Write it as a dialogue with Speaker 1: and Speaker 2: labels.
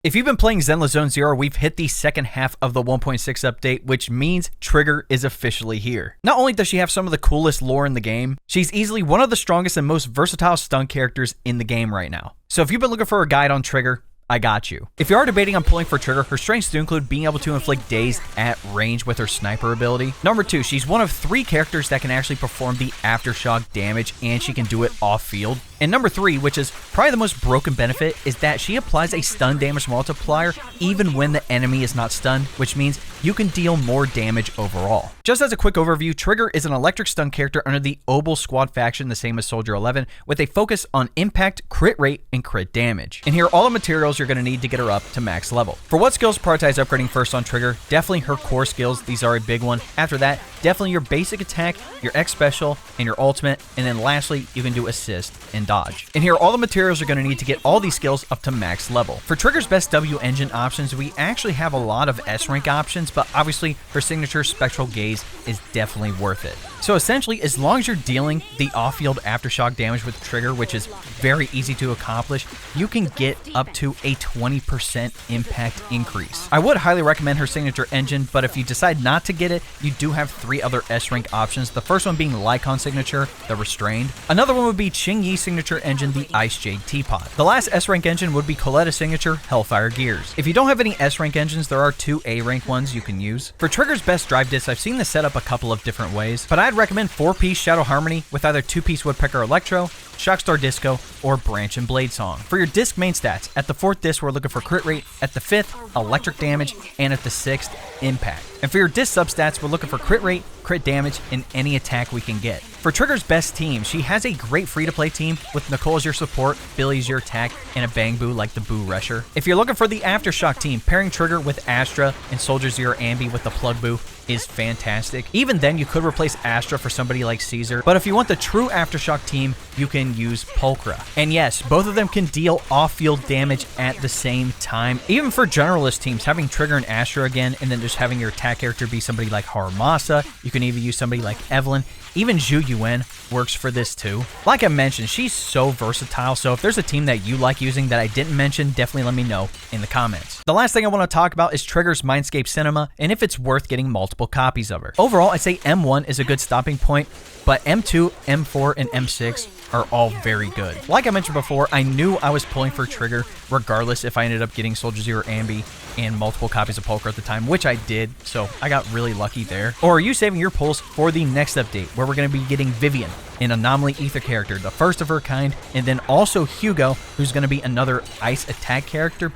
Speaker 1: If you've been playing Zenless Zone Zero, we've hit the second half of the 1.6 update, which means Trigger is officially here. Not only does she have some of the coolest lore in the game, she's easily one of the strongest and most versatile stun characters in the game right now. So if you've been looking for a guide on Trigger, I got you. If you are debating on pulling for Trigger, her strengths do include being able to inflict daze at range with her sniper ability. Number 2, she's one of 3 characters that can actually perform the aftershock damage, and she can do it off field. And number 3, which is probably the most broken benefit, is that she applies a stun damage multiplier even when the enemy is not stunned, which means you can deal more damage overall. Just as a quick overview, Trigger is an electric stun character under the Obel Squad faction, the same as Soldier 11, with a focus on impact, crit rate, and crit damage. And here are all the materials you're going to need to get her up to max level. For what skills prioritize upgrading first on Trigger, definitely her core skills. These are a big one. After that, definitely your basic attack, your X special, and your ultimate. And then lastly, you can do assist and dodge. And here are all the materials you're going to need to get all these skills up to max level. For Trigger's best W engine options, we actually have a lot of S rank options, but obviously her signature Spectral Gaze is definitely worth it. So essentially, as long as you're dealing the off-field aftershock damage with Trigger, which is very easy to accomplish, you can get up to a 20% impact increase. I would highly recommend her signature engine, but if you decide not to get it, you do have 3 other S rank options. The first one being Lycon signature, the Restrained. Another one would be Ching Yi signature engine, the Ice Jade Teapot. The last S rank engine would be Coletta signature, Hellfire Gears. If you don't have any S rank engines, there are 2 A rank ones you can use. For Trigger's best drive discs, I've seen this set up a couple of different ways, but I'd recommend 4-piece Shadow Harmony with either 2-piece Woodpecker Electro, Shockstar Disco, or Branch and Blade Song. For your disc main stats, at the 4th disc, we're looking for crit rate, at the 5th, electric damage, and at the 6th, impact. And for your disc substats, we're looking for crit rate, crit damage, and any attack we can get. For Trigger's best team, she has a great free-to-play team with Nicole as your support, Billy as your attack, and a Bang Boo like the Boo Rusher. If you're looking for the Aftershock team, pairing Trigger with Astra and Soldier Zero Ambi with the Plug Boo is fantastic. Even then, you could replace Astra for somebody like Caesar, but if you want the true Aftershock team, you can use Pulchra. And yes, both of them can deal off-field damage at the same time. Even for generalist teams, having Trigger and Astra again, and then just having your attack character be somebody like Haramasa, you can even use somebody like Evelyn. Even Zhu Yuan works for this too. Like I mentioned, she's so versatile, so if there's a team that you like using that I didn't mention, definitely let me know in the comments. The last thing I want to talk about is Trigger's Mindscape Cinema, and if it's worth getting multiple copies of her. Overall, I'd say M1 is a good stopping point, but M2, M4, and M6 are all very good. Like I mentioned before, I knew I was pulling for Trigger regardless if I ended up getting Soldier Zero Ambi and multiple copies of Pulchra at the time, which I did, so I got really lucky there. Or are you saving your pulls for the next update, where we're going to be getting Vivian, an Anomaly Ether character, the first of her kind, and then also Hugo, who's going to be another ice attack character,